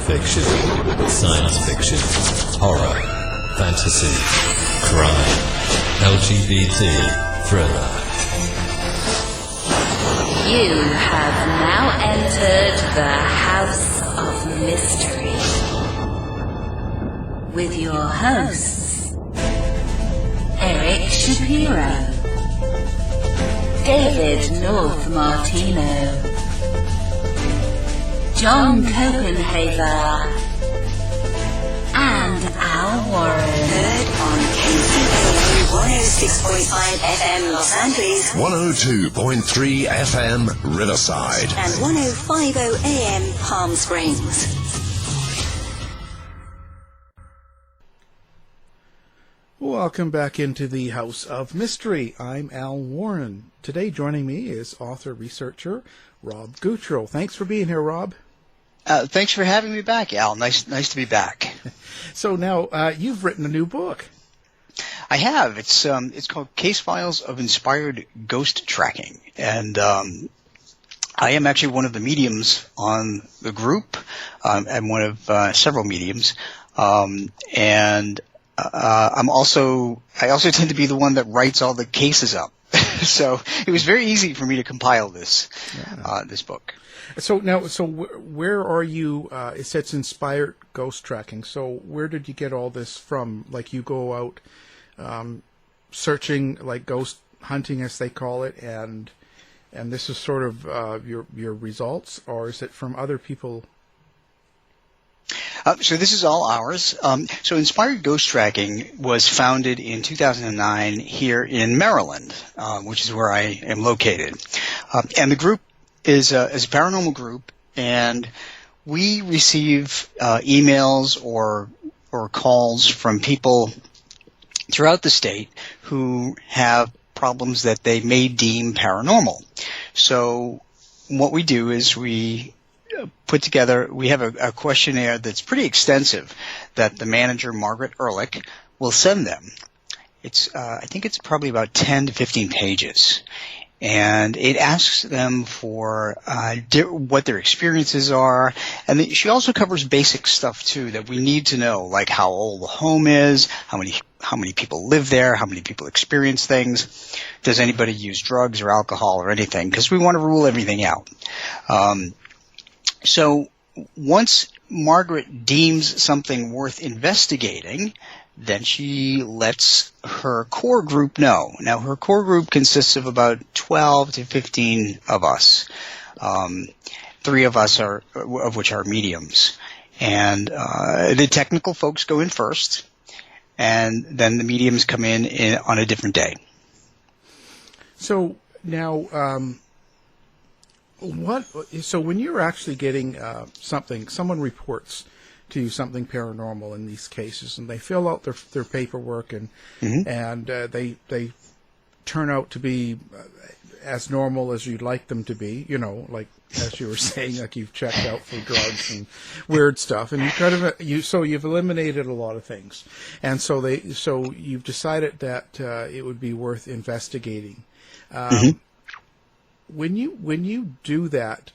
fiction, science fiction, horror, fantasy, crime, LGBT, thriller. You have now entered the House of Mystery with your hosts, Eric Shapiro, David North Martino, John Copenhaver, and Al Warren. Heard on KCAA 106.5 FM Los Angeles, 102.3 FM Riverside, and 105.0 AM Palm Springs. Welcome back into the House of Mystery. I'm Al Warren. Today joining me is author-researcher Rob Gutro. Thanks for being here, Rob. Thanks for having me back, Al. Nice to be back. So now you've written a new book. I have. It's called Case Files of Inspired Ghost Tracking, and I am actually one of the mediums on the group. I'm one of several mediums, and I also tend to be the one that writes all the cases up. So it was very easy for me to compile this book. So where are you? It says inspired ghost tracking. So where did you get all this from? Like you go out searching, like ghost hunting, as they call it, and this is sort of your results, or is it from other people? So this is all ours. So Inspired Ghost Tracking was founded in 2009 here in Maryland, which is where I am located. And the group is a paranormal group, and we receive emails or calls from people throughout the state who have problems that they may deem paranormal. So what we do is we have a questionnaire that's pretty extensive that the manager, Margaret Ehrlich, will send them. I think it's probably about 10 to 15 pages. And it asks them for what their experiences are. And she also covers basic stuff, too, that we need to know, like how old the home is, how many people live there, how many people experience things, does anybody use drugs or alcohol or anything, because we want to rule everything out. So once Margaret deems something worth investigating, then she lets her core group know. Now, her core group consists of about 12 to 15 of us. 3 of us of which are mediums. And the technical folks go in first, and then the mediums come in on a different day. So now, so when you're actually getting someone reports to you something paranormal in these cases, and they fill out their paperwork, and they turn out to be as normal as you'd like them to be, like as you were saying, like you've checked out for drugs and weird stuff, and you've eliminated a lot of things, and so you've decided that it would be worth investigating. When you do that,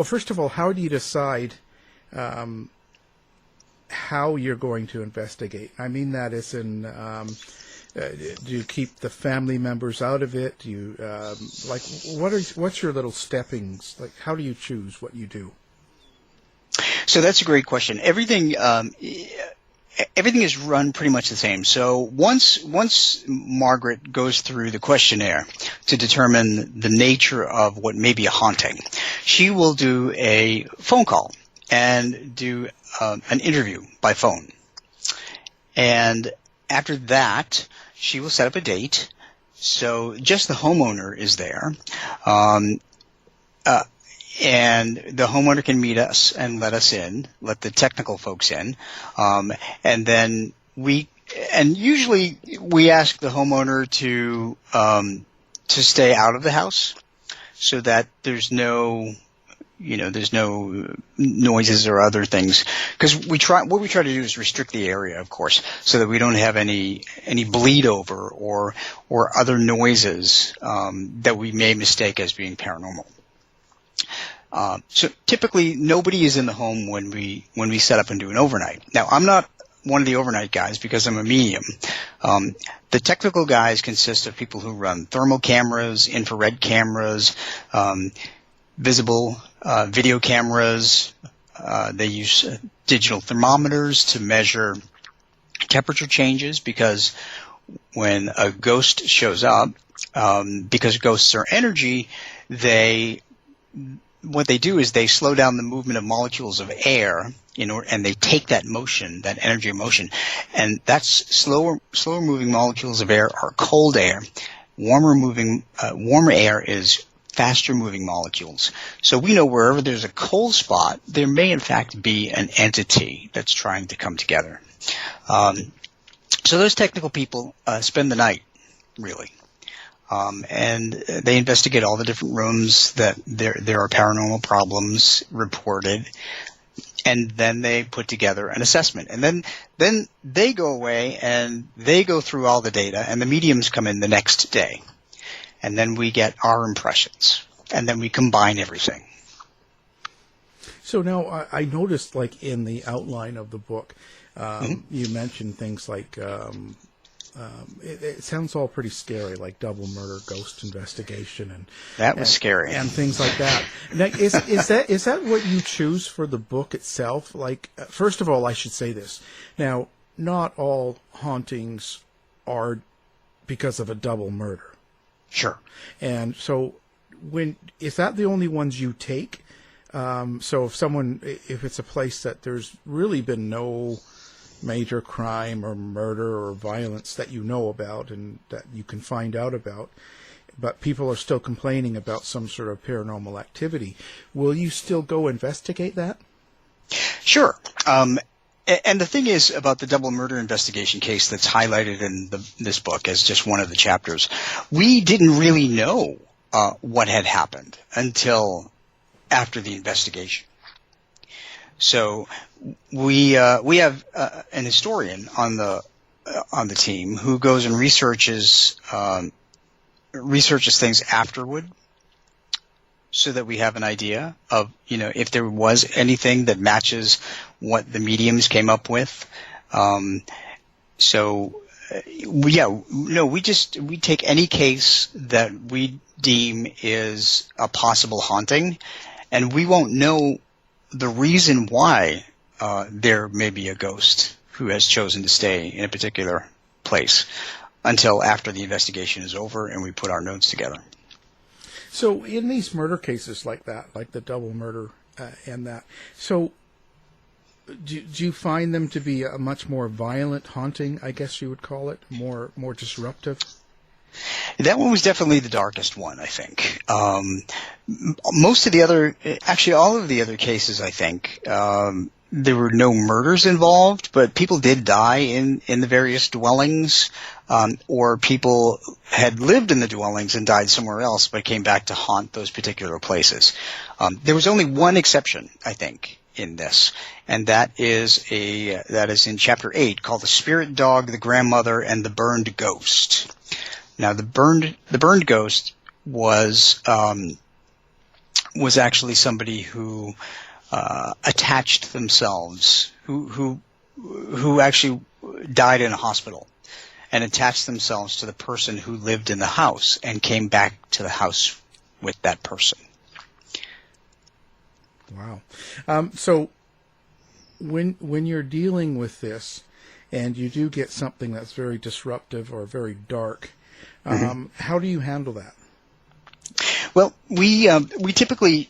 first of all, how do you decide how you're going to investigate? I mean that as in, do you keep the family members out of it? Do you what's your little steppings? Like, how do you choose what you do? So that's a great question. Everything is run pretty much the same. So once Margaret goes through the questionnaire to determine the nature of what may be a haunting, she will do a phone call and do an interview by phone. And after that, she will set up a date. So just the homeowner is there. And the homeowner can meet us and let us in, let the technical folks in. And then usually we ask the homeowner to stay out of the house so that there's no noises or other things. Because what we try to do is restrict the area, of course, so that we don't have any bleed over or other noises, that we may mistake as being paranormal. So typically nobody is in the home when we set up and do an overnight. Now, I'm not one of the overnight guys because I'm a medium. The technical guys consist of people who run thermal cameras, infrared cameras, visible video cameras. They use digital thermometers to measure temperature changes, because when a ghost shows up, because ghosts are energy, what they do is they slow down the movement of molecules of air and they take that motion, that energy of motion, and that's slower moving molecules of air are cold air. Warmer air is faster moving molecules. So we know wherever there's a cold spot, there may in fact be an entity that's trying to come together. So those technical people spend the night, really. And they investigate all the different rooms that there are paranormal problems reported, and then they put together an assessment. And then they go away and they go through all the data, and the mediums come in the next day. And then we get our impressions, and then we combine everything. So now I noticed, like in the outline of the book, you mentioned things like it sounds all pretty scary, like double murder, ghost investigation, and that was scary, and things like that. Now, is that what you choose for the book itself? Like, first of all, I should say this. Now, not all hauntings are because of a double murder. Sure. And so, is that the only ones you take? So if it's a place that there's really been no major crime or murder or violence that you know about and that you can find out about, but people are still complaining about some sort of paranormal activity, will you still go investigate that? Sure. And the thing is about the double murder investigation case that's highlighted in this book as just one of the chapters, we didn't really know what had happened until after the investigation. So we have an historian on the team who goes and researches things afterward, so that we have an idea of, if there was anything that matches what the mediums came up with. We take any case that we deem is a possible haunting, and we won't know the reason why there may be a ghost who has chosen to stay in a particular place until after the investigation is over and we put our notes together. So in these murder cases like that, like the double murder and that, so do you find them to be a much more violent haunting, I guess you would call it, more disruptive? That one was definitely the darkest one, I think. Most of the other, actually all of the other cases, I think, there were no murders involved, but people did die in the various dwellings, or people had lived in the dwellings and died somewhere else, but came back to haunt those particular places. There was only one exception, I think, in this, and that is in Chapter 8, called The Spirit Dog, the Grandmother, and the Burned Ghost. Now, the burned ghost was actually somebody who attached themselves, who actually died in a hospital, and attached themselves to the person who lived in the house and came back to the house with that person. Wow. So when you're dealing with this, and you do get something that's very disruptive or very dark, how do you handle that? Well, we typically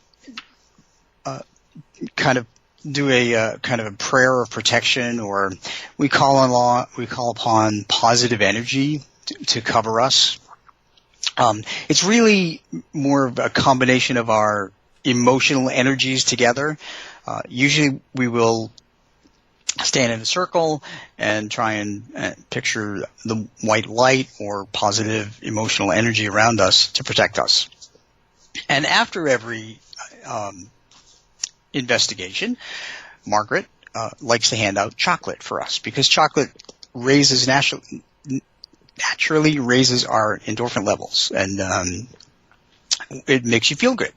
kind of do a kind of a prayer of protection, or we call upon positive energy to cover us. It's really more of a combination of our emotional energies together. Usually we will stand in a circle and try and picture the white light or positive emotional energy around us to protect us. And after every investigation, Margaret likes to hand out chocolate for us, because chocolate naturally raises our endorphin levels, and it makes you feel good.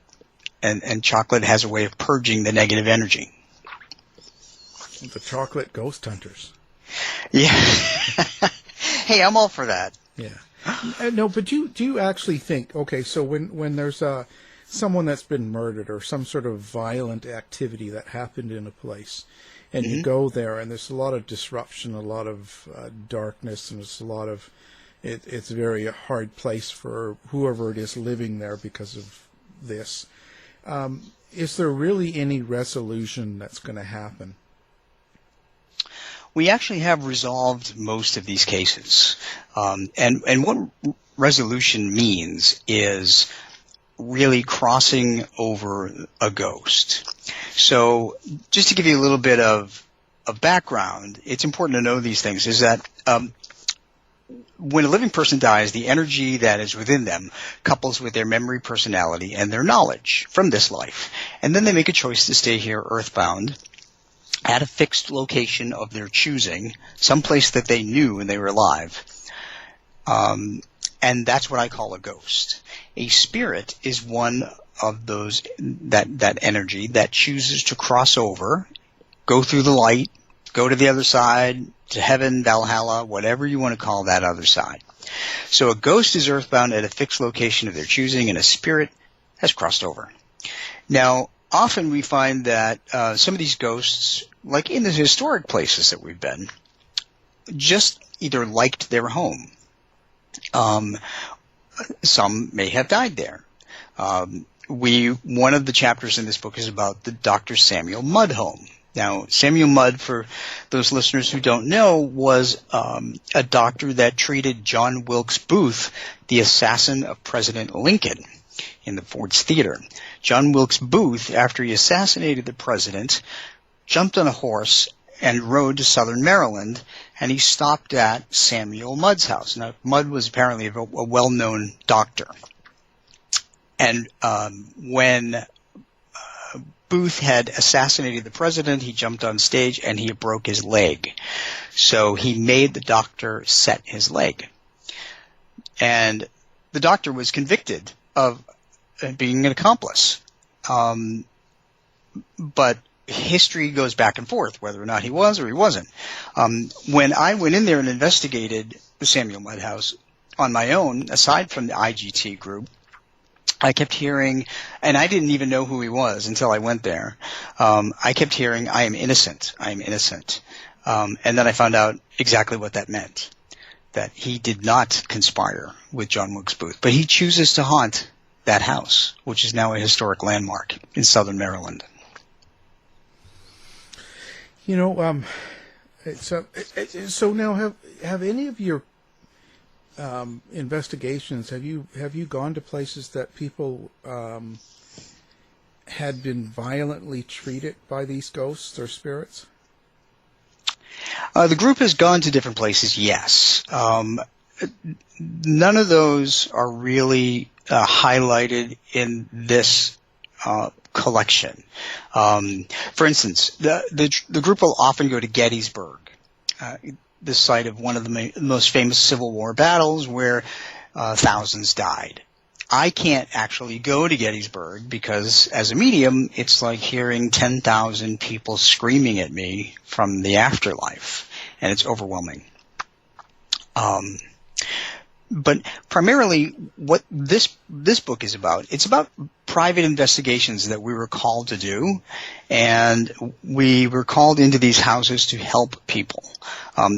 and chocolate has a way of purging the negative energy. The chocolate ghost hunters. Yeah. Hey, I'm all for that. Yeah. No, but do you actually think, okay, so when there's someone that's been murdered or some sort of violent activity that happened in a place, and you go there and there's a lot of disruption, a lot of darkness, and it's a lot of, it's a very hard place for whoever it is living there because of this. Is there really any resolution that's going to happen? We actually have resolved most of these cases. And what resolution means is really crossing over a ghost. So just to give you a little bit of background, it's important to know these things, is that when a living person dies, the energy that is within them couples with their memory, personality, and their knowledge from this life. And then they make a choice to stay here earthbound at a fixed location of their choosing, someplace that they knew when they were alive. And that's what I call a ghost. A spirit is one of those, that energy that chooses to cross over, go through the light, go to the other side, to heaven, Valhalla, whatever you want to call that other side. So a ghost is earthbound at a fixed location of their choosing, and a spirit has crossed over. Now, often we find that some of these ghosts, like in the historic places that we've been, just either liked their home. Some may have died there. One of the chapters in this book is about the Dr. Samuel Mudd home. Now, Samuel Mudd, for those listeners who don't know, was a doctor that treated John Wilkes Booth, the assassin of President Lincoln, in the Ford's Theater. John Wilkes Booth, after he assassinated the president, jumped on a horse and rode to southern Maryland, and he stopped at Samuel Mudd's house. Now, Mudd was apparently a well-known doctor. And when Booth had assassinated the president, he jumped on stage and he broke his leg. So he made the doctor set his leg. And the doctor was convicted of being an accomplice. But history goes back and forth, whether or not he was or he wasn't. When I went in there and investigated the Samuel Mudd house on my own, aside from the IGT group, I kept hearing, and I didn't even know who he was until I went there. I kept hearing, "I am innocent, I am innocent." And then I found out exactly what that meant, that he did not conspire with John Wilkes Booth, but he chooses to haunt that house, which is now a historic landmark in southern Maryland. You know, so now have any of your investigations, have you gone to places that people had been violently treated by these ghosts or spirits? The group has gone to different places, yes. None of those are really highlighted in this collection. For instance, the group will often go to Gettysburg, the site of one of the most famous Civil War battles where thousands died. I can't actually go to Gettysburg because as a medium, it's like hearing 10,000 people screaming at me from the afterlife, and it's overwhelming. But primarily what this book is about, it's about private investigations that we were called to do, and we were called into these houses to help people.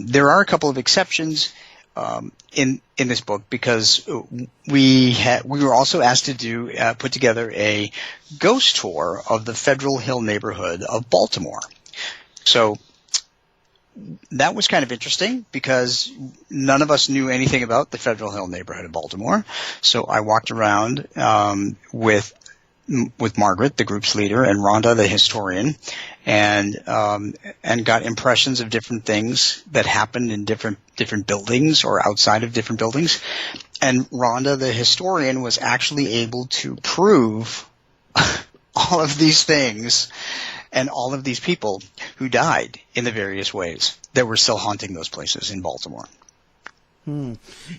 There are a couple of exceptions in this book because we were also asked to put together a ghost tour of the Federal Hill neighborhood of Baltimore. So that was kind of interesting because none of us knew anything about the Federal Hill neighborhood of Baltimore. So I walked around with Margaret, the group's leader, and Rhonda, the historian, and got impressions of different things that happened in different buildings or outside of different buildings. And Rhonda, the historian, was actually able to prove all of these things and all of these people who died in the various ways that were still haunting those places in Baltimore.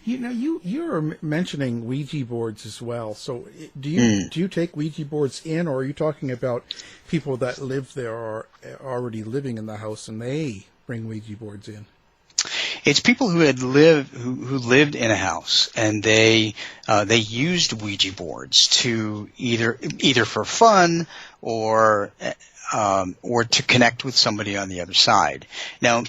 You're mentioning Ouija boards as well. So do you take Ouija boards in, or are you talking about people that live there or are already living in the house and they bring Ouija boards in? It's people who lived in a house, and they used Ouija boards to either for fun or to connect with somebody on the other side. Now,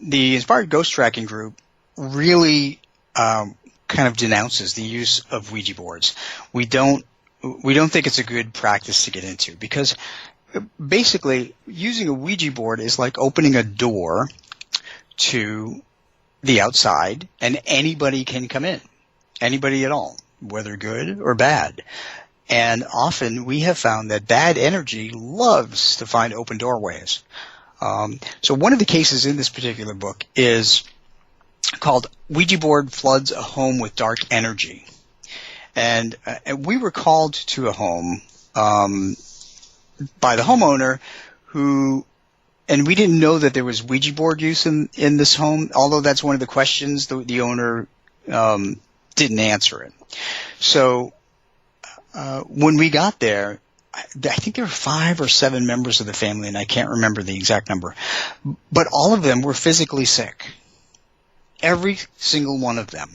the Inspired Ghost Tracking group really kind of denounces the use of Ouija boards. We don't think it's a good practice to get into, because basically using a Ouija board is like opening a door to the outside, and anybody can come in, anybody at all, whether good or bad. And often we have found that bad energy loves to find open doorways. So one of the cases in this particular book is called Ouija Board Floods a Home with Dark Energy. And we were called to a home by the homeowner and we didn't know that there was Ouija board use in this home, although that's one of the questions the owner didn't answer it. So when we got there, I think there were 5 or 7 members of the family, and I can't remember the exact number, but all of them were physically sick. Every single one of them.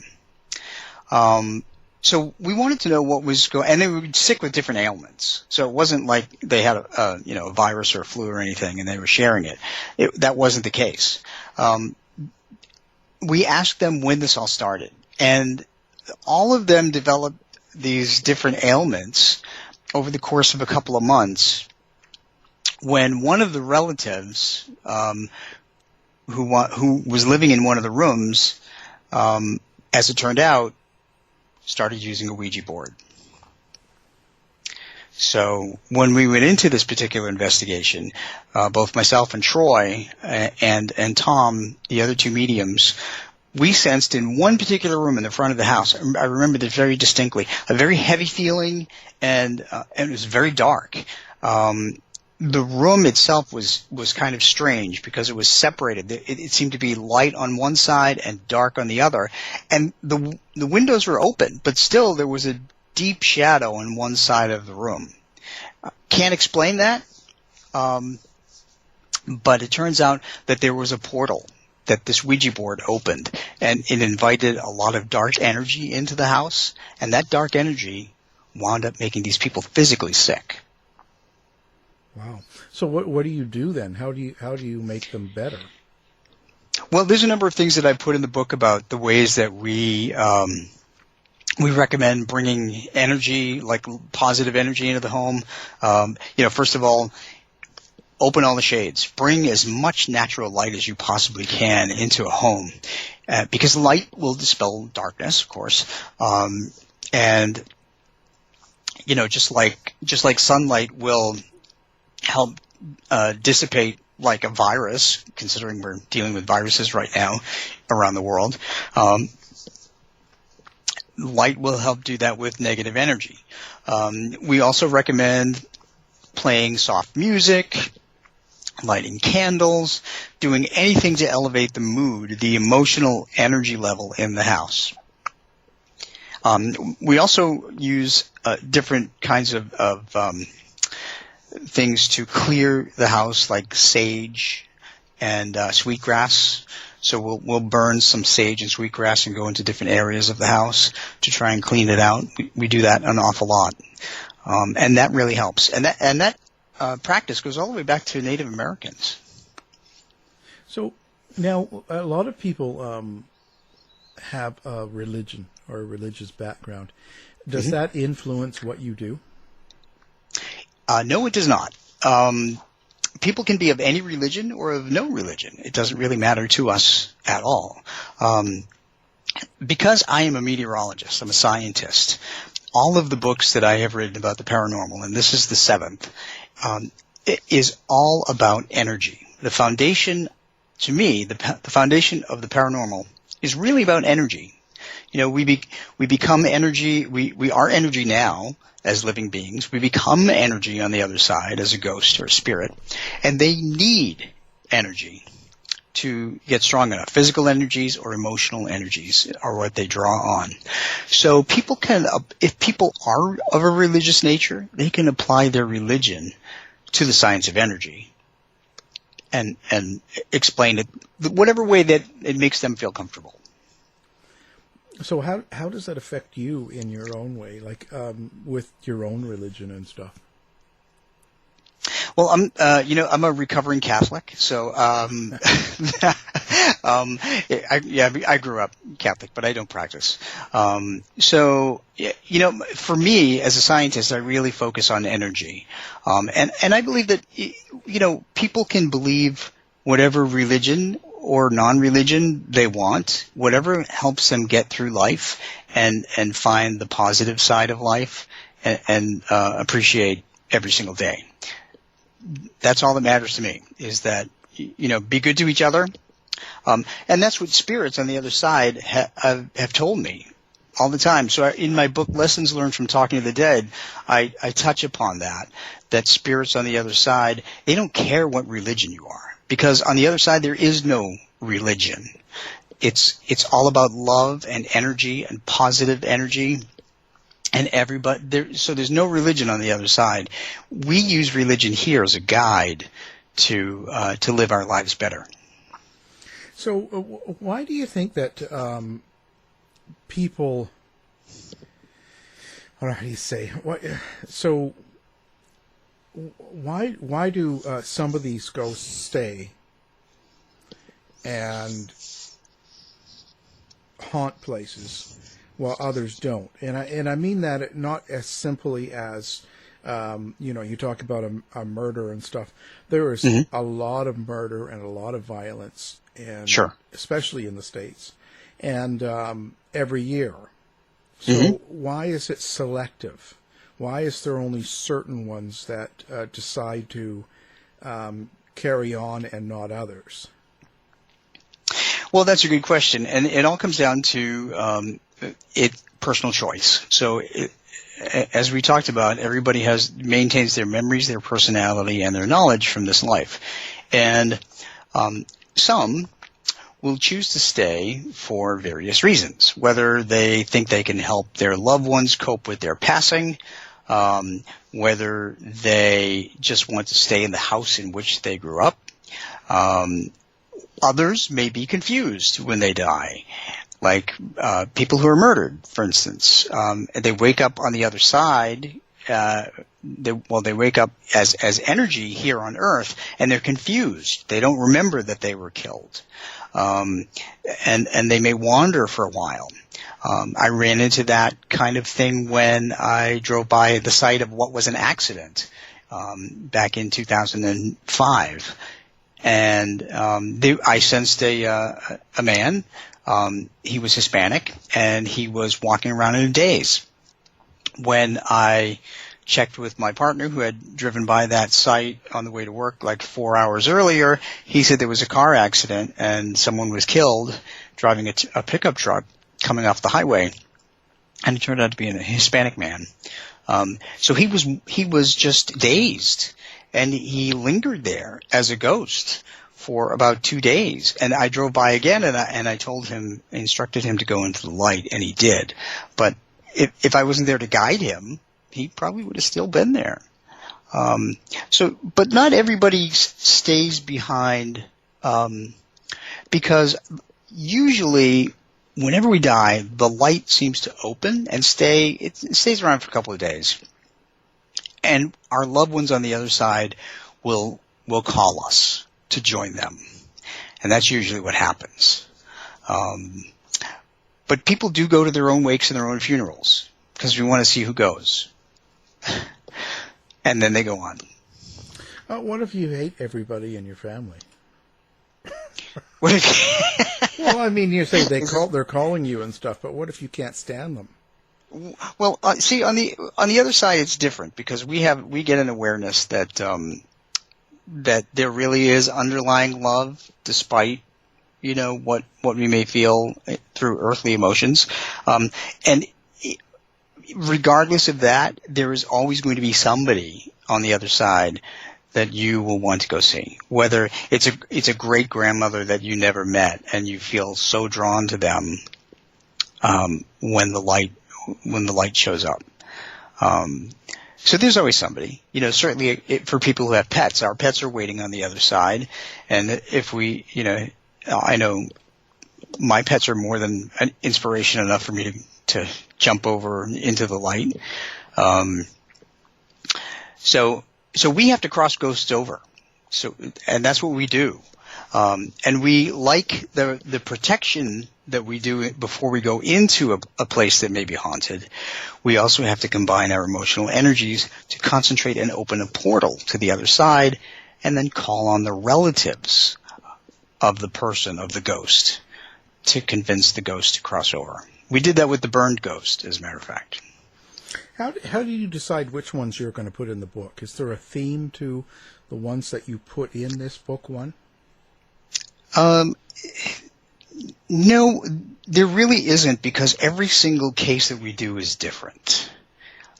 So we wanted to know what was going, and they were sick with different ailments. So it wasn't like they had a virus or a flu or anything, and they were sharing it. That wasn't the case. We asked them when this all started, and all of them developed these different ailments over the course of a couple of months, when one of the relatives who was living in one of the rooms, as it turned out, started using a Ouija board. So when we went into this particular investigation, both myself and Troy and Tom, the other 2 mediums, we sensed in one particular room in the front of the house, I remember this very distinctly, a very heavy feeling, and it was very dark. The room itself was kind of strange because it was separated. It seemed to be light on one side and dark on the other, and the windows were open, but still there was a deep shadow on one side of the room. Can't explain that, but it turns out that there was a portal that this Ouija board opened, and it invited a lot of dark energy into the house, and that dark energy wound up making these people physically sick. Wow. So what do you do then? How do you make them better? Well, there's a number of things that I put in the book about the ways that we recommend bringing energy, like positive energy, into the home. First of all, open all the shades. Bring as much natural light as you possibly can into a home, because light will dispel darkness, of course. And just like sunlight will help dissipate like a virus, considering we're dealing with viruses right now around the world. Light will help do that with negative energy. We also recommend playing soft music, lighting candles, doing anything to elevate the mood, the emotional energy level in the house. We also use different kinds of things to clear the house, like sage and sweetgrass. So we'll burn some sage and sweetgrass and go into different areas of the house to try and clean it out. We do that an awful lot, and that really helps. And that practice goes all the way back to Native Americans. So now a lot of people have a religion or a religious background. Does that influence what you do? No, it does not. People can be of any religion or of no religion. It doesn't really matter to us at all. Because I am a meteorologist, I'm a scientist, all of the books that I have written about the paranormal, and this is the 7th, it is all about energy. The foundation, to me, the foundation of the paranormal is really about energy. We become energy. We are energy now as living beings. We become energy on the other side as a ghost or a spirit, and they need energy. to get strong enough. Physical energies or emotional energies are what they draw on. So people can, if people are of a religious nature, they can apply their religion to the science of energy and explain it whatever way that it makes them feel comfortable. So how does that affect you in your own way, like with your own religion and stuff? Well, I'm a recovering Catholic, so I grew up Catholic, but I don't practice. So for me as a scientist, I really focus on energy, and I believe that people can believe whatever religion or non-religion they want, whatever helps them get through life and find the positive side of life and appreciate every single day. That's all that matters to me, is that, be good to each other. And that's what spirits on the other side have told me all the time. So in my book, Lessons Learned from Talking to the Dead, I touch upon that spirits on the other side, they don't care what religion you are, because on the other side there is no religion. It's all about love and energy and positive energy. And so there's no religion on the other side. We use religion here as a guide to live our lives better. So why do you think that people? How do you say? So why do some of these ghosts stay and haunt places while others don't? And I mean that not as simply as you talk about a murder and stuff. There is a lot of murder and a lot of violence, and especially in the States, and every year. So why is it selective? Why is there only certain ones that decide to carry on and not others? Well, that's a good question, and it all comes down to personal choice. So as we talked about, everybody maintains their memories, their personality, and their knowledge from this life. And some will choose to stay for various reasons, whether they think they can help their loved ones cope with their passing, whether they just want to stay in the house in which they grew up. Others may be confused when they die, like people who are murdered, for instance. They wake up on the other side. They wake up as energy here on Earth, and they're confused. They don't remember that they were killed, and they may wander for a while. I ran into that kind of thing when I drove by the site of what was an accident back in 2005. And I sensed a man. He was Hispanic, and he was walking around in a daze. When I checked with my partner, who had driven by that site on the way to work like 4 hours earlier, he said there was a car accident and someone was killed driving a pickup truck coming off the highway. And it turned out to be a Hispanic man. So he was just dazed. And he lingered there as a ghost for about 2 days. And I drove by again, and I told him, instructed him to go into the light, and he did. But if I wasn't there to guide him, he probably would have still been there. But not everybody stays behind, because usually whenever we die, the light seems to open and it stays around for a couple of days. And our loved ones on the other side will call us to join them. And that's usually what happens. But people do go to their own wakes and their own funerals because we want to see who goes. And then they go on. What if you hate everybody in your family? What if Well, I mean, you say they're calling you and stuff, but what if you can't stand them? Well, see, on the other side, it's different because we get an awareness that that there really is underlying love, despite what we may feel through earthly emotions, and regardless of that, there is always going to be somebody on the other side that you will want to go see. Whether it's a great grandmother that you never met and you feel so drawn to them when the light shows up. So there's always somebody. Certainly for people who have pets, our pets are waiting on the other side. And if we, I know my pets are more than an inspiration enough for me to jump over into the light. So we have to cross ghosts over. And that's what we do. And we like the protection that we do before we go into a place that may be haunted. We also have to combine our emotional energies to concentrate and open a portal to the other side, and then call on the relatives of the person, of the ghost, to convince the ghost to cross over. We did that with the burned ghost, as a matter of fact. How do you decide which ones you're going to put in the book? Is there a theme to the ones that you put in this book one? No, there really isn't, because every single case that we do is different.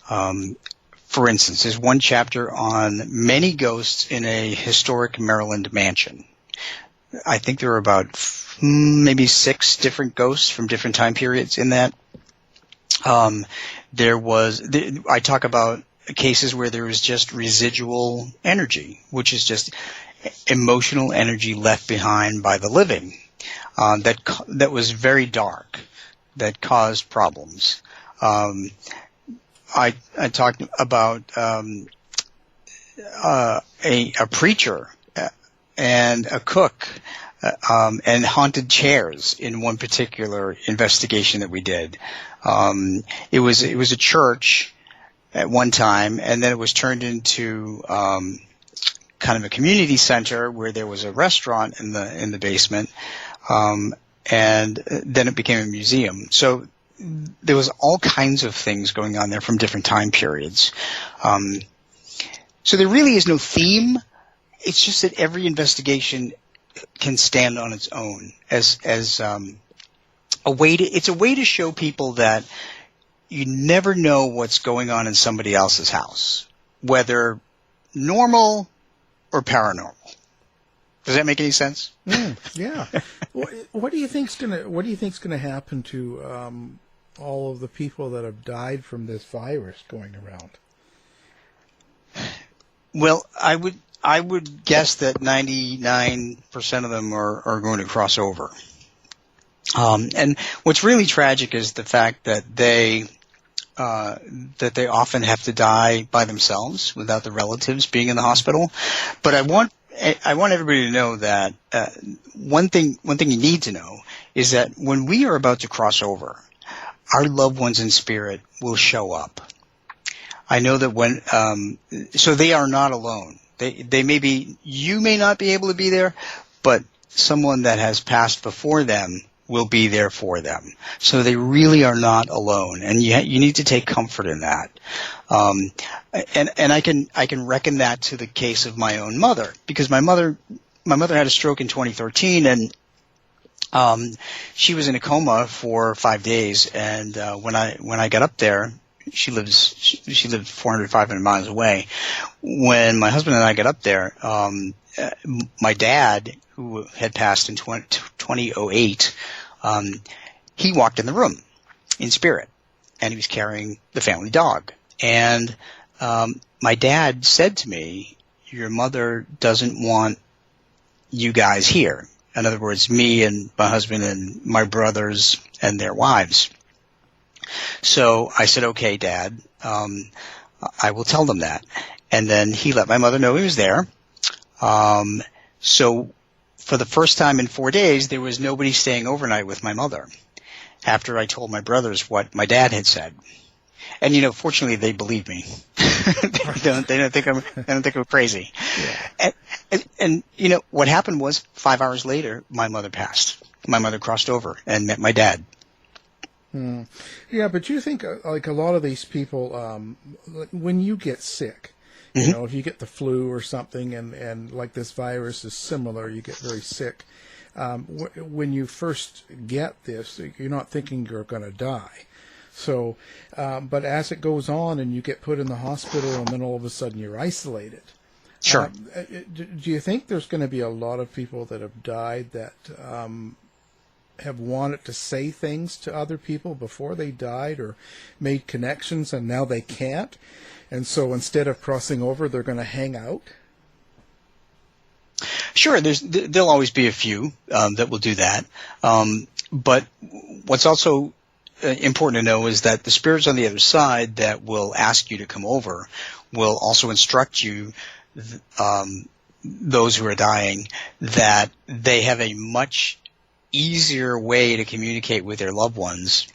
For instance, there's one chapter on many ghosts in a historic Maryland mansion. I think there are about maybe 6 different ghosts from different time periods in that. I talk about cases where there was just residual energy, which is just emotional energy left behind by the living, that was very dark, that caused problems. I talked about a preacher and a cook and haunted chairs in one particular investigation that we did. It was a church at one time, and then it was turned into kind of a community center where there was a restaurant in the basement, and then it became a museum. So there was all kinds of things going on there from different time periods. So there really is no theme. It's just that every investigation can stand on its own as a way to show people that you never know what's going on in somebody else's house, whether normal or paranormal. Does that make any sense? Yeah. What do you think's gonna happen to all of the people that have died from this virus going around? Well, I would guess that 99% of them are going to cross over. And what's really tragic is the fact that they often have to die by themselves without the relatives being in the hospital. But I want everybody to know that one thing you need to know is that when we are about to cross over, our loved ones in spirit will show up. I know that so they are not alone. They may be, you may not be able to be there, but someone that has passed before them will be there for them. So they really are not alone, and you need to take comfort in that. And I can reckon that to the case of my own mother, because my mother had a stroke in 2013, and she was in a coma for 5 days. And when I got up there, she lived 400, 500 miles away. When my husband and I got up there, my dad, who had passed in 2008, he walked in the room in spirit, and he was carrying the family dog. And my dad said to me, "Your mother doesn't want you guys here." In other words, me and my husband and my brothers and their wives. So I said, "Okay, Dad, I will tell them that." And then he let my mother know he was there. So for the first time in 4 days, there was nobody staying overnight with my mother after I told my brothers what my dad had said. And, fortunately, they believe me. They don't think I'm crazy. Yeah. And what happened was 5 hours later, my mother passed. My mother crossed over and met my dad. Yeah, but you think, like a lot of these people, when you get sick, if you get the flu or something, and like this virus is similar, you get very sick. When you first get this, you're not thinking you're going to die. So, but as it goes on and you get put in the hospital, and then all of a sudden you're isolated, Sure. Do you think there's going to be a lot of people that have died that have wanted to say things to other people before they died or made connections and now they can't? And so instead of crossing over, they're going to hang out? Sure, there'll always be a few that will do that. But what's also important to know is that the spirits on the other side that will ask you to come over will also instruct you, those who are dying, that they have a much easier way to communicate with their loved ones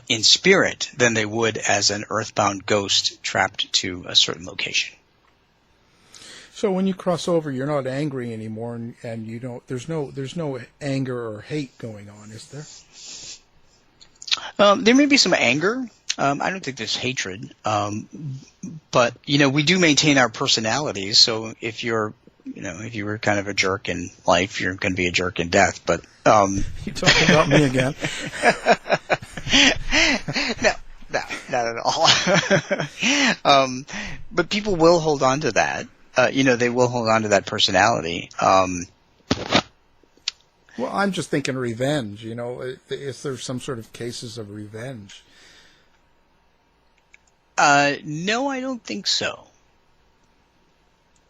in spirit than they would as an earthbound ghost trapped to a certain location. So when you cross over, you're not angry anymore, and you don't. There's no anger or hate going on, is there? There may be some anger. I don't think there's hatred. But we do maintain our personalities. So if you were kind of a jerk in life, you're going to be a jerk in death. But you talking about me again? No, not at all. But people will hold on to that. They will hold on to that personality. Well, I'm just thinking revenge. Is there some sort of cases of revenge? No, I don't think so.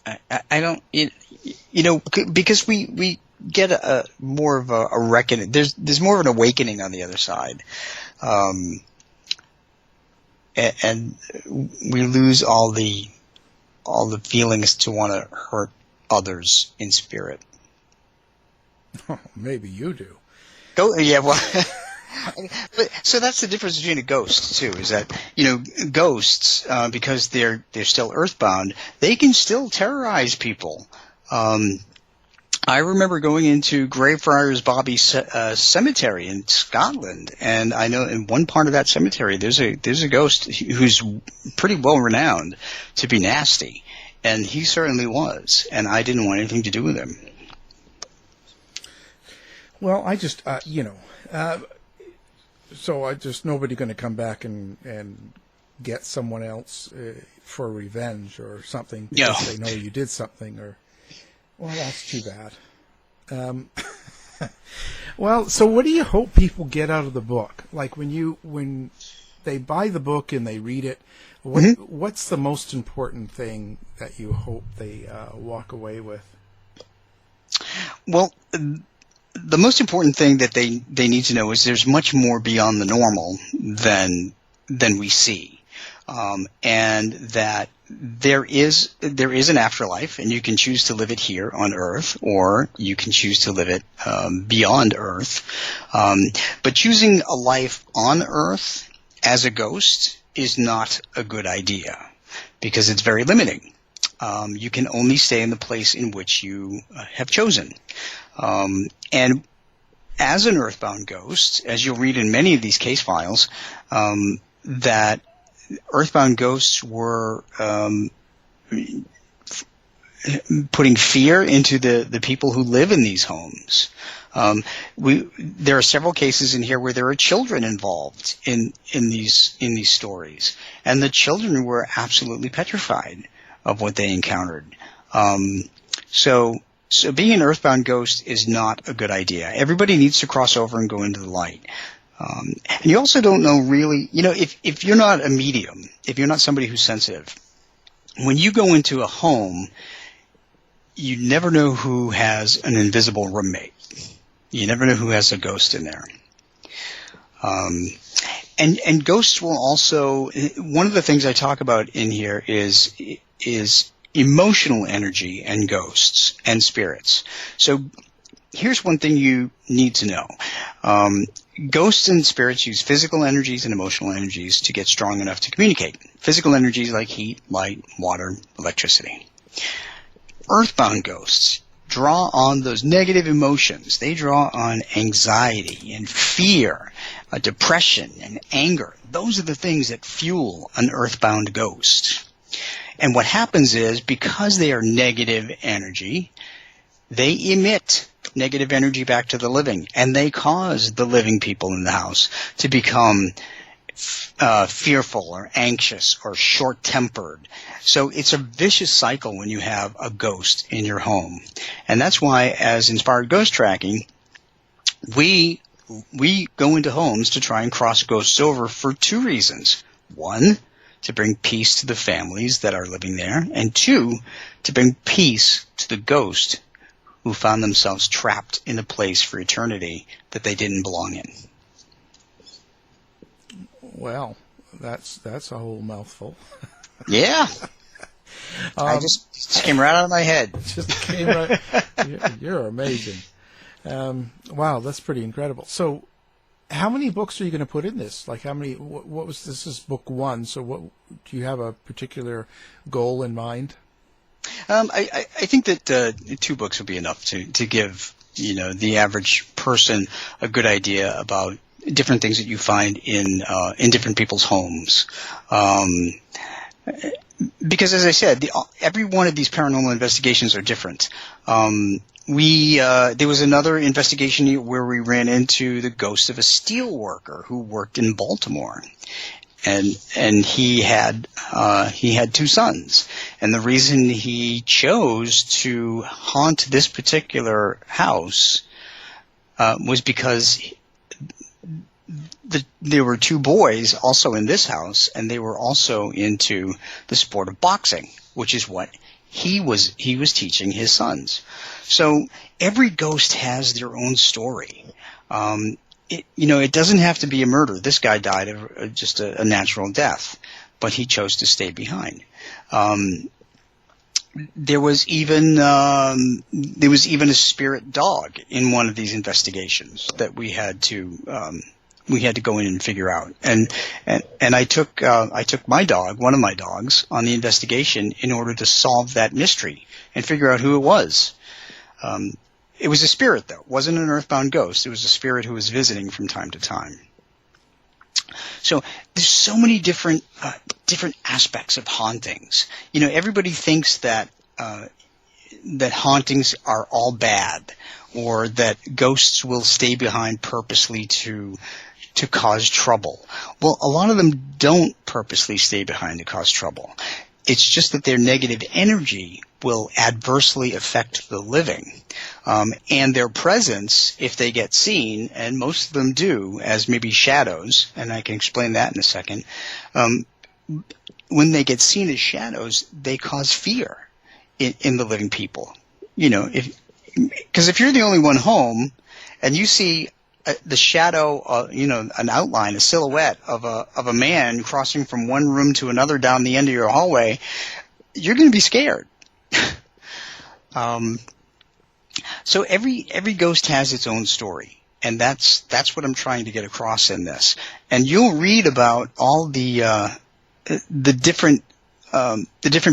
I don't. Because we get a more of a reckoning. There's more of an awakening on the other side, and we lose all the feelings to want to hurt others in spirit. Oh, maybe you do. Yeah, well, but, so that's the difference between a ghost too. Is that ghosts, because they're still earthbound, they can still terrorize people. I remember going into Greyfriars Bobby Cemetery in Scotland, and I know in one part of that cemetery there's a ghost who's pretty well renowned to be nasty, and he certainly was, and I didn't want anything to do with him. Well, I just nobody going to come back and get someone else for revenge or something because they know you did something or. Well, that's too bad. Well, so what do you hope people get out of the book? Like when they buy the book and they read it, what's the most important thing that you hope they walk away with? Well, the most important thing that they need to know is there's much more beyond the normal than we see, and that there is an afterlife, and you can choose to live it here on Earth, or you can choose to live it beyond Earth. But choosing a life on Earth as a ghost is not a good idea because it's very limiting. You can only stay in the place in which you have chosen. And as an earthbound ghost, as you'll read in many of these case files, that earthbound ghosts were putting fear into the people who live in these homes. There are several cases in here where there are children involved in these stories, and the children were absolutely petrified of what they encountered. So being an earthbound ghost is not a good idea. Everybody needs to cross over and go into the light. And you also don't know really, if you're not a medium, if you're not somebody who's sensitive, when you go into a home, you never know who has an invisible roommate. You never know who has a ghost in there. And ghosts will also, one of the things I talk about in here is emotional energy and ghosts and spirits. So here's one thing you need to know. Ghosts and spirits use physical energies and emotional energies to get strong enough to communicate. Physical energies like heat, light, water, electricity. Earthbound ghosts draw on those negative emotions. They draw on anxiety and fear, depression and anger. Those are the things that fuel an earthbound ghost. And what happens is, because they are negative energy, they emit negative energy back to the living, and they cause the living people in the house to become fearful or anxious or short-tempered. So it's a vicious cycle when you have a ghost in your home. And that's why, as Inspired Ghost Tracking, we go into homes to try and cross ghosts over for two reasons. One, to bring peace to the families that are living there, and two, to bring peace to the ghost who found themselves trapped in a place for eternity that they didn't belong in. Well, that's a whole mouthful. Yeah. I just came right out of my head. Just came right. You're amazing. Wow, that's pretty incredible. So, how many books are you going to put in this? Like, how many? What was this? Is book one? So, what do you have a particular goal in mind? I think that 2 books will be enough to give the average person a good idea about different things that you find in different people's homes. Because, as I said, every one of these paranormal investigations are different. There was another investigation where we ran into the ghost of a steelworker who worked in Baltimore, and he had 2 sons, and the reason he chose to haunt this particular house was because there were 2 boys also in this house, and they were also into the sport of boxing, which is what he was teaching his sons. So every ghost has their own story. It doesn't have to be a murder. This guy died of just a natural death, but he chose to stay behind. There was even a spirit dog in one of these investigations that we had to go in and figure out. And I took my dog, one of my dogs, on the investigation in order to solve that mystery and figure out who it was. It was a spirit, though. It wasn't an earthbound ghost. It was a spirit who was visiting from time to time. So there's so many different aspects of hauntings. Everybody thinks that hauntings are all bad, or that ghosts will stay behind purposely to cause trouble. Well, a lot of them don't purposely stay behind to cause trouble. It's just that their negative energy will adversely affect the living. And their presence, if they get seen, and most of them do, as maybe shadows, and I can explain that in a second, when they get seen as shadows, they cause fear in the living people. Because if you're the only one home, and you see the shadow, an outline, a silhouette of a man crossing from one room to another down the end of your hallway, you're going to be scared. So every ghost has its own story, and that's what I'm trying to get across in this. And you'll read about all the different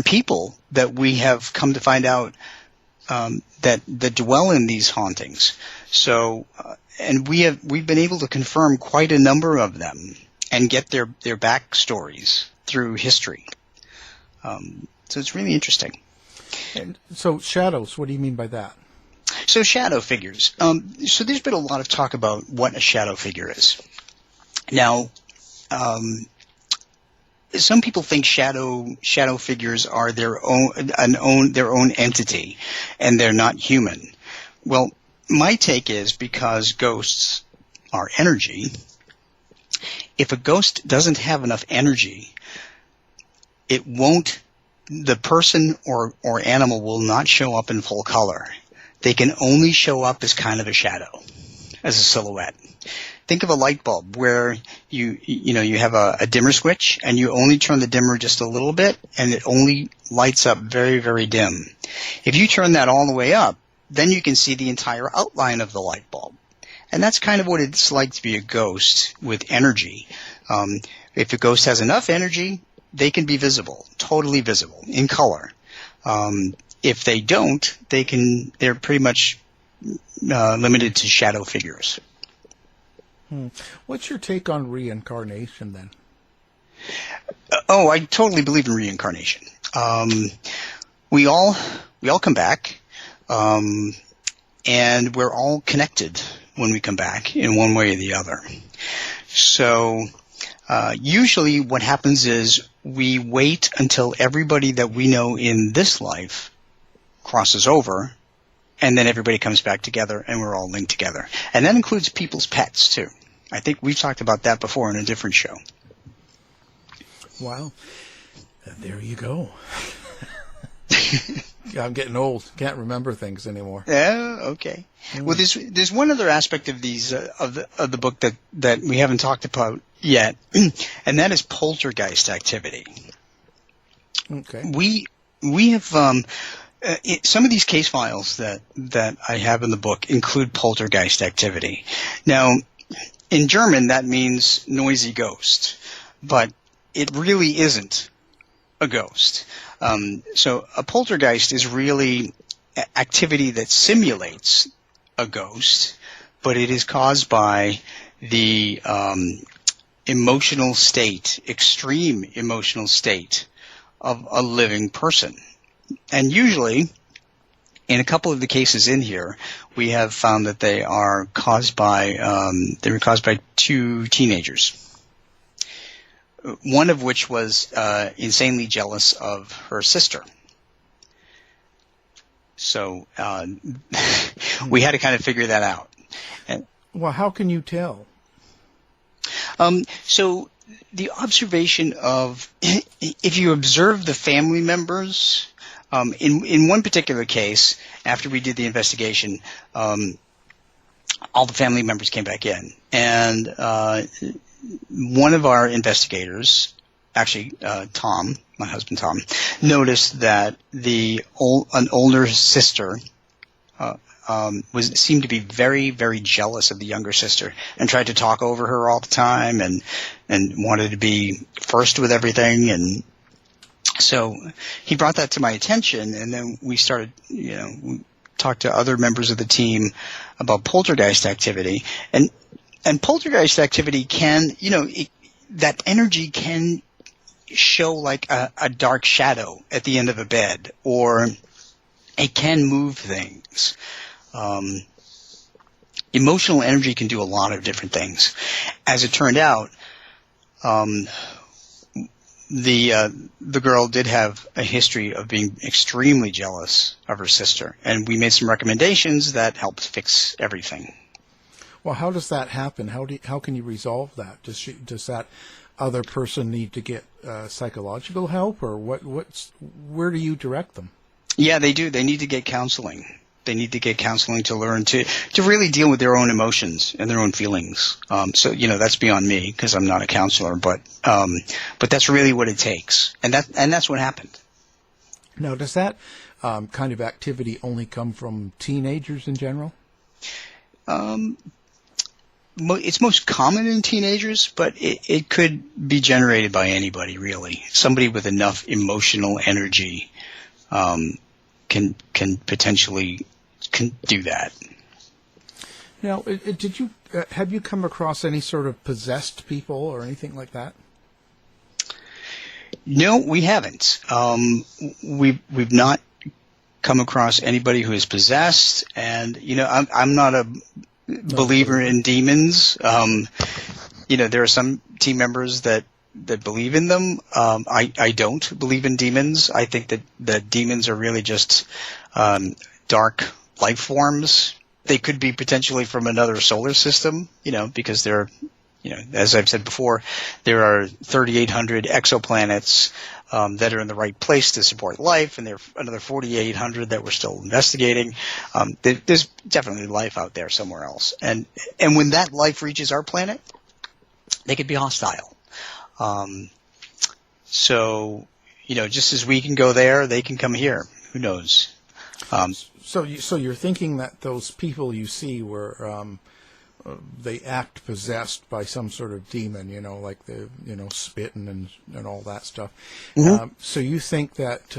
people that we have come to find out that dwell in these hauntings. So. And we've been able to confirm quite a number of them and get their backstories through history. So it's really interesting. And so shadows, what do you mean by that? So shadow figures. So there's been a lot of talk about what a shadow figure is. Now, some people think shadow figures are their own entity, and they're not human. Well, my take is, because ghosts are energy, if a ghost doesn't have enough energy, the person or animal will not show up in full color. They can only show up as kind of a shadow, as a silhouette. Think of a light bulb where you have a dimmer switch, and you only turn the dimmer just a little bit, and it only lights up very, very dim. If you turn that all the way up, then you can see the entire outline of the light bulb. And that's kind of what it's like to be a ghost with energy. If a ghost has enough energy, they can be visible, totally visible, in color. If they don't, they're pretty much limited to shadow figures. What's your take on reincarnation, then? I totally believe in reincarnation. We all come back. And we're all connected when we come back in one way or the other. So Usually what happens is we wait until everybody that we know in this life crosses over, and then everybody comes back together and we're all linked together. And that includes people's pets too. I think we've talked about that before in a different show. Wow. There you go. I'm getting old. Can't remember things anymore. Yeah, okay. Well, there's one other aspect of these of the book that we haven't talked about yet, and that is poltergeist activity. Okay. We have some of these case files that I have in the book include poltergeist activity. Now, in German, that means noisy ghost, but it really isn't a ghost. So a poltergeist is really activity that simulates a ghost, but it is caused by the emotional state, extreme emotional state of a living person. And usually, in a couple of the cases in here, we have found that they are caused by two teenagers. One of which was insanely jealous of her sister. So we had to kind of figure that out. Well, how can you tell? So the observation of if you observe the family members, in one particular case, after we did the investigation, all the family members came back in, and one of our investigators, actually Tom, my husband Tom, noticed that an older sister seemed to be very, very jealous of the younger sister and tried to talk over her all the time and wanted to be first with everything. And so he brought that to my attention, and then we started, we talked to other members of the team about poltergeist activity. And poltergeist activity can, that energy can show like a dark shadow at the end of a bed, or it can move things. Emotional energy can do a lot of different things. As it turned out, the girl did have a history of being extremely jealous of her sister, and we made some recommendations that helped fix everything. Well, how does that happen? How can you resolve that? Does that other person need to get psychological help, or where do you direct them? Yeah, they do. They need to get counseling. They need to get counseling to learn to really deal with their own emotions and their own feelings. So that's beyond me because I'm not a counselor, but that's really what it takes, and that's what happened. Now, does that kind of activity only come from teenagers in general? It's most common in teenagers, but it could be generated by anybody, really. Somebody with enough emotional energy can potentially do that. Now, have you come across any sort of possessed people or anything like that? No, we haven't. We've not come across anybody who is possessed, and I'm not a believer in demons. There are some team members that believe in them. I don't believe in demons. I think that demons are really just dark life forms. They could be potentially from another solar system, because they're, as I've said before, there are 3,800 exoplanets that are in the right place to support life, and there are another 4,800 that we're still investigating. There's definitely life out there somewhere else. And when that life reaches our planet, they could be hostile. So, just as we can go there, they can come here. Who knows? So you're thinking that those people you see were they act possessed by some sort of demon, like the spitting and all that stuff. Mm-hmm. So you think that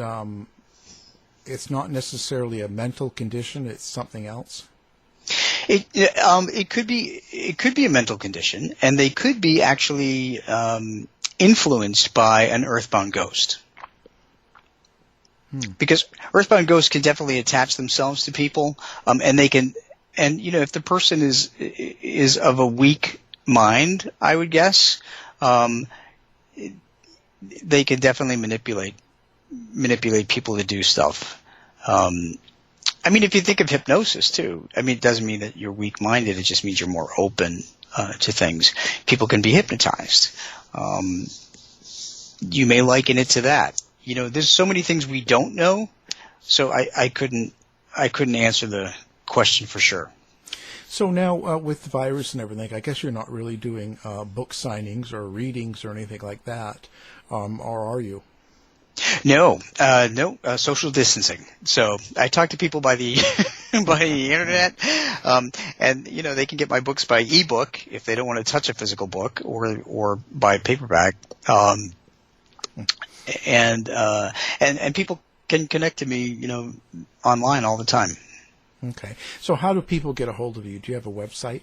it's not necessarily a mental condition; it's something else. It could be a mental condition, and they could be actually influenced by an earthbound ghost. Because earthbound ghosts can definitely attach themselves to people, and they can, if the person is of a weak mind, I would guess, they can definitely manipulate people to do stuff. I mean, if you think of hypnosis too, I mean, it doesn't mean that you're weak-minded. It just means you're more open to things. People can be hypnotized. You may liken it to that. You know, there's so many things we don't know, so I couldn't answer the question for sure. So now with the virus and everything, I guess you're not really doing book signings or readings or anything like that, or are you? No, social distancing. So I talk to people by the by the internet, and you know, they can get my books by ebook if they don't want to touch a physical book, or by paperback. And people can connect to me, you know, online all the time. Okay. So how do people get a hold of you? Do you have a website?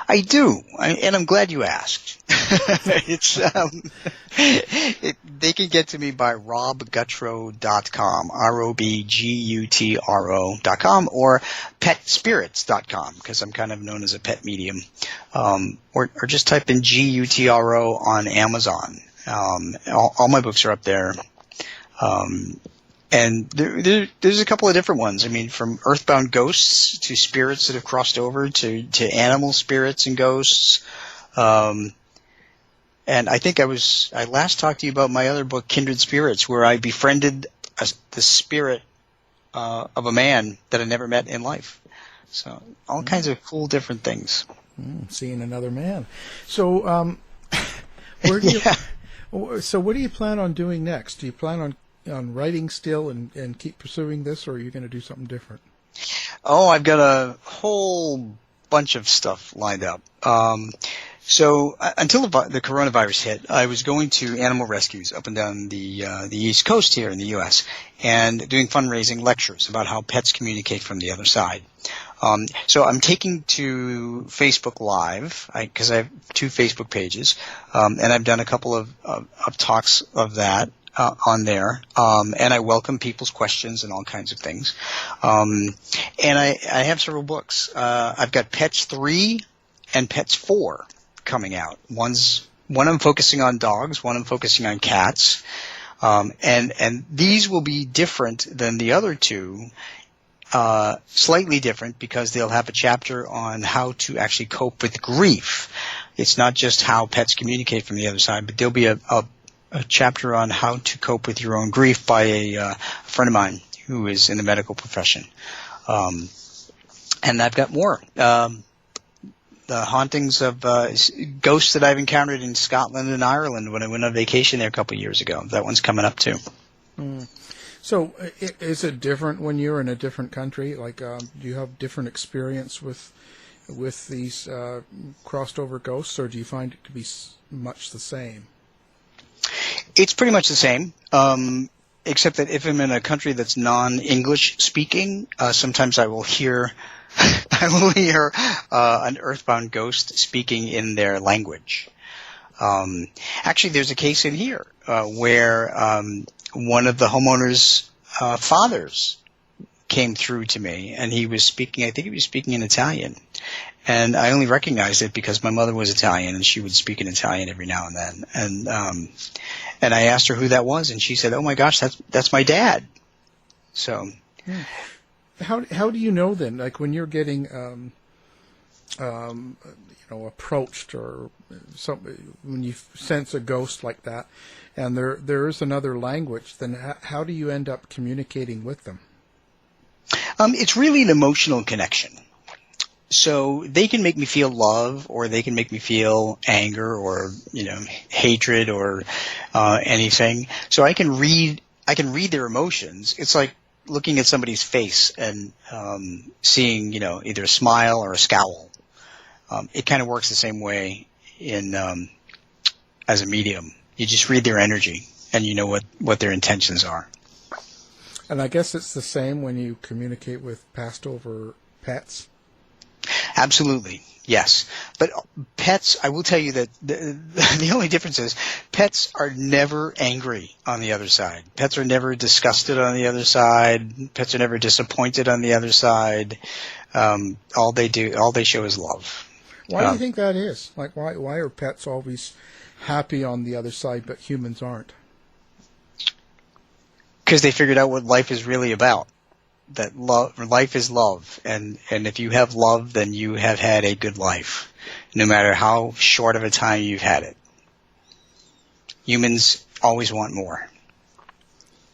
I do, and I'm glad you asked. It's they can get to me by robgutro.com, ROBGUTRO.com, or petspirits.com, because I'm kind of known as a pet medium, or just type in GUTRO on Amazon. All my books are up there. And there's a couple of different ones. I mean, from earthbound ghosts to spirits that have crossed over to animal spirits and ghosts. And I think I last talked to you about my other book, Kindred Spirits, where I befriended the spirit of a man that I never met in life. So all kinds of cool different things. Seeing another man. So where do you? So what do you plan on doing next? Do you plan on writing still and keep pursuing this, or are you going to do something different? Oh, I've got a whole bunch of stuff lined up. So until the coronavirus hit, I was going to animal rescues up and down the East Coast here in the U.S. and doing fundraising lectures about how pets communicate from the other side. So I'm taking to Facebook Live because I have 2 Facebook pages, and I've done a couple of talks of that. On there, and I welcome people's questions and all kinds of things. And I have several books. I've got Pets 3 and Pets 4 coming out. One I'm focusing on dogs, one I'm focusing on cats. And these will be different than the other 2, slightly different because they'll have a chapter on how to actually cope with grief. It's not just how pets communicate from the other side, but there'll be a chapter on how to cope with your own grief by a friend of mine who is in the medical profession. And I've got more. The hauntings of ghosts that I've encountered in Scotland and Ireland when I went on vacation there a couple of years ago. That one's coming up too. So is it different when you're in a different country? Like, do you have different experience with these crossed over ghosts, or do you find it to be much the same? It's pretty much the same, except that if I'm in a country that's non-English speaking, sometimes I will hear an earthbound ghost speaking in their language. Actually, there's a case in here where one of the homeowner's fathers came through to me, and he was speaking. I think he was speaking in Italian. And I only recognized it because my mother was Italian, and she would speak in Italian every now and then. And I asked her who that was, and she said, "Oh my gosh, that's my dad." So, how do you know then? Like when you're getting approached, or when you sense a ghost like that, and there is another language, then how do you end up communicating with them? It's really an emotional connection. So they can make me feel love, or they can make me feel anger, or hatred, or anything. So I can read their emotions. It's like looking at somebody's face and seeing either a smile or a scowl. It kind of works the same way in as a medium. You just read their energy, and you know what their intentions are. And I guess it's the same when you communicate with passed over pets. Absolutely, yes. But pets, I will tell you that the only difference is pets are never angry on the other side. Pets are never disgusted on the other side. Pets are never disappointed on the other side. All they show is love. Why do you think that is? Like, why are pets always happy on the other side, but humans aren't. Because they figured out what life is really about. That life is love, and if you have love, then you have had a good life, no matter how short of a time you've had it. Humans always want more.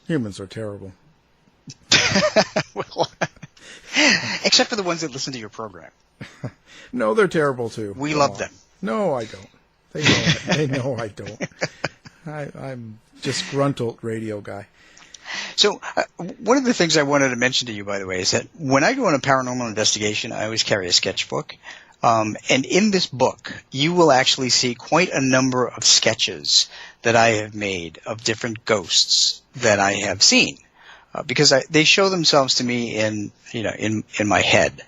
Humans are terrible. Well, except for the ones that listen to your program. No, they're terrible too. We love them. No, I don't. They know I don't. I'm just gruntled radio guy. So one of the things I wanted to mention to you, by the way, is that when I go on a paranormal investigation, I always carry a sketchbook. And in this book, you will actually see quite a number of sketches that I have made of different ghosts that I have seen, because they show themselves to me in my head.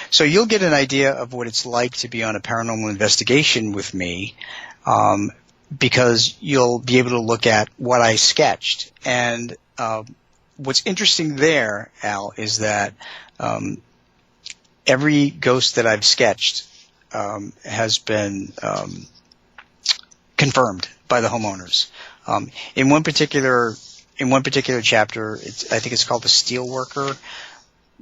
So you'll get an idea of what it's like to be on a paranormal investigation with me, because you'll be able to look at what I sketched. And what's interesting there, Al, is that every ghost that I've sketched has been confirmed by the homeowners. In one particular chapter, I think it's called the Steelworker.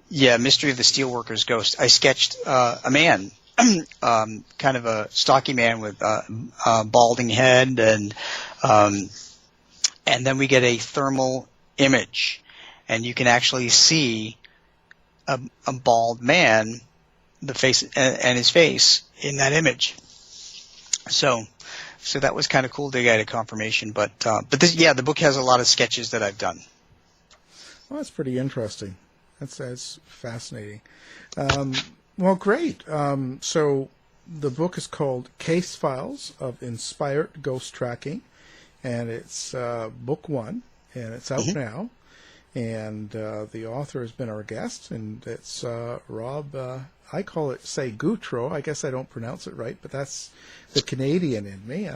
Yeah, Mystery of the Steelworker's Ghost. I sketched a man, kind of a stocky man with a balding head, and then we get a thermal image, and you can actually see a bald man, the face and his face in that image. So that was kind of cool to get a confirmation. But this, the book has a lot of sketches that I've done. Well, that's pretty interesting. That's fascinating. Well, great. So the book is called Case Files of Inspired Ghost Tracking, and it's book 1, and it's out now. And the author has been our guest, and it's Rob, I call it, say, Gutro. I guess I don't pronounce it right, but that's the Canadian in me.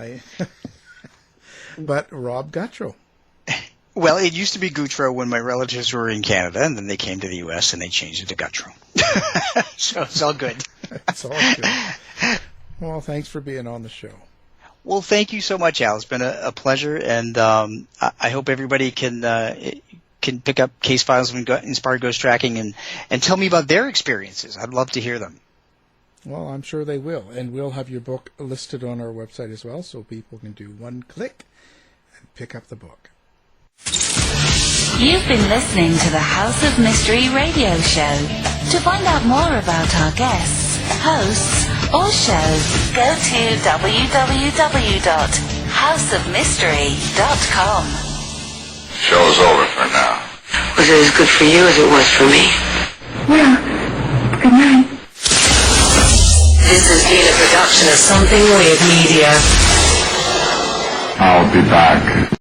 But Rob Gutro. Well, it used to be Gutro when my relatives were in Canada, and then they came to the U.S. and they changed it to Gutro. So it's all good. It's all good. Well, thanks for being on the show. Well, thank you so much, Al. It's been a pleasure, and I hope everybody can pick up Case Files of Inspired Ghost Tracking and tell me about their experiences. I'd love to hear them. Well, I'm sure they will. And we'll have your book listed on our website as well, so people can do one click and pick up the book. You've been listening to the House of Mystery radio show. To find out more about our guests, hosts, or shows, go to www.houseofmystery.com. Show's over for now. Was it as good for you as it was for me? Yeah. Good night. This has been a production of Something Weird Media. I'll be back.